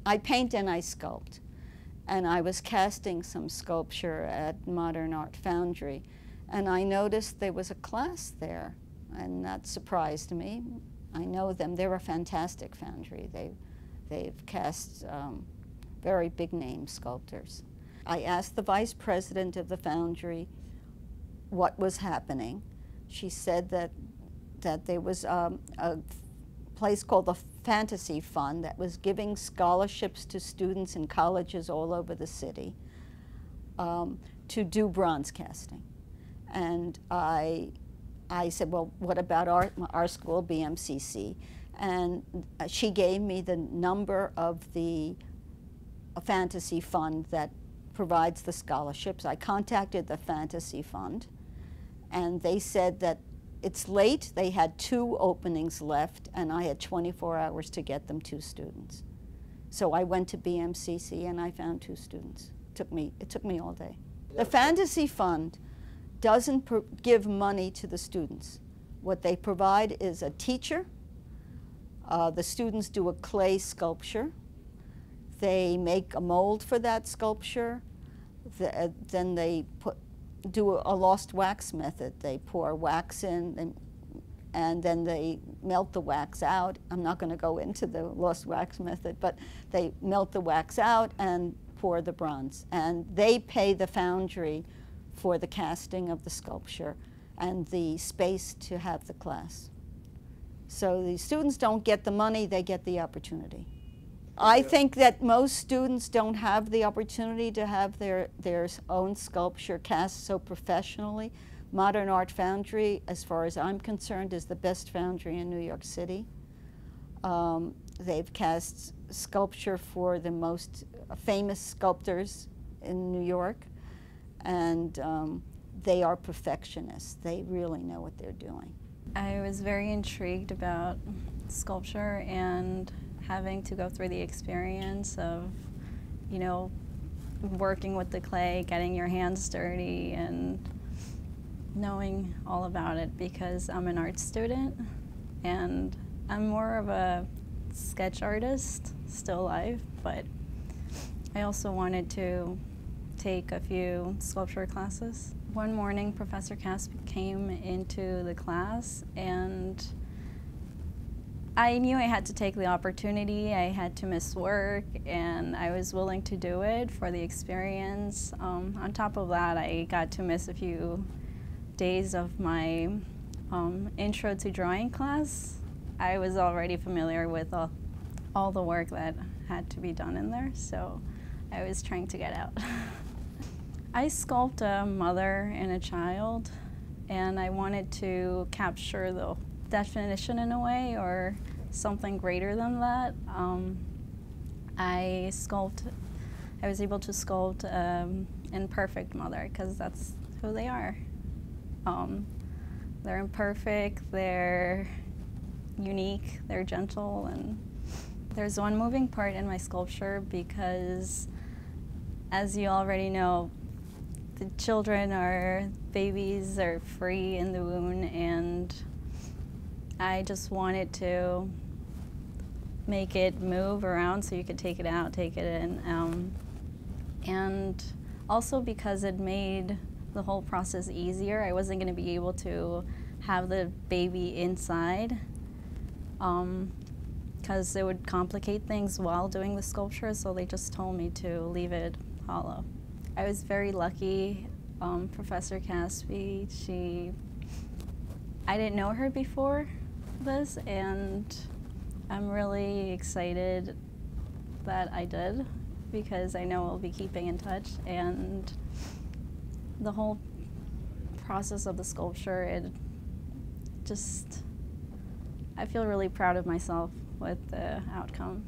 I paint and I sculpt. And I was casting some sculpture at Modern Art Foundry, and I noticed there was a class there, and that surprised me. I know them. They're a fantastic foundry. They've cast very big-name sculptors. I asked the vice president of the foundry what was happening. She said that there was a place called the Fantasy Fund that was giving scholarships to students in colleges all over the city to do bronze casting. And I said, well, what about our school, BMCC? And she gave me the number of the Fantasy Fund that provides the scholarships. I contacted the Fantasy Fund, and they said that it's late. They had 2 openings left, and I had 24 hours to get them 2 students. So I went to BMCC and I found 2 students. It took me all day. The Fantasy Fund doesn't give money to the students. What they provide is a teacher. The students do a clay sculpture. They make a mold for that sculpture. Then they do a lost wax method. They pour wax in and then they melt the wax out. I'm not going to go into the lost wax method, but they melt the wax out and pour the bronze. And they pay the foundry for the casting of the sculpture and the space to have the class. So the students don't get the money, they get the opportunity. I think that most students don't have the opportunity to have their own sculpture cast so professionally. Modern Art Foundry, as far as I'm concerned, is the best foundry in New York City. They've cast sculpture for the most famous sculptors in New York, and they are perfectionists. They really know what they're doing. I was very intrigued about sculpture and having to go through the experience of, you know, working with the clay, getting your hands dirty, and knowing all about it because I'm an art student and I'm more of a sketch artist, still alive, but I also wanted to take a few sculpture classes. One morning, Professor Caspe came into the class and I knew I had to take the opportunity. I had to miss work, and I was willing to do it for the experience. On top of that, I got to miss a few days of my intro to drawing class. I was already familiar with all the work that had to be done in there, so I was trying to get out. I sculpt a mother and a child, and I wanted to capture the definition in a way, or something greater than that. I was able to sculpt an imperfect mother because that's who they are. They're imperfect, they're unique, they're gentle, and there's one moving part in my sculpture because, as you already know, the babies are free in the womb, and I just wanted to make it move around so you could take it out, take it in. And also because it made the whole process easier. I wasn't going to be able to have the baby inside because it would complicate things while doing the sculpture, so they just told me to leave it hollow. I was very lucky. Professor Caspe, I didn't know her before this, and I'm really excited that I did because I know we'll be keeping in touch, and the whole process of the sculpture, I feel really proud of myself with the outcome.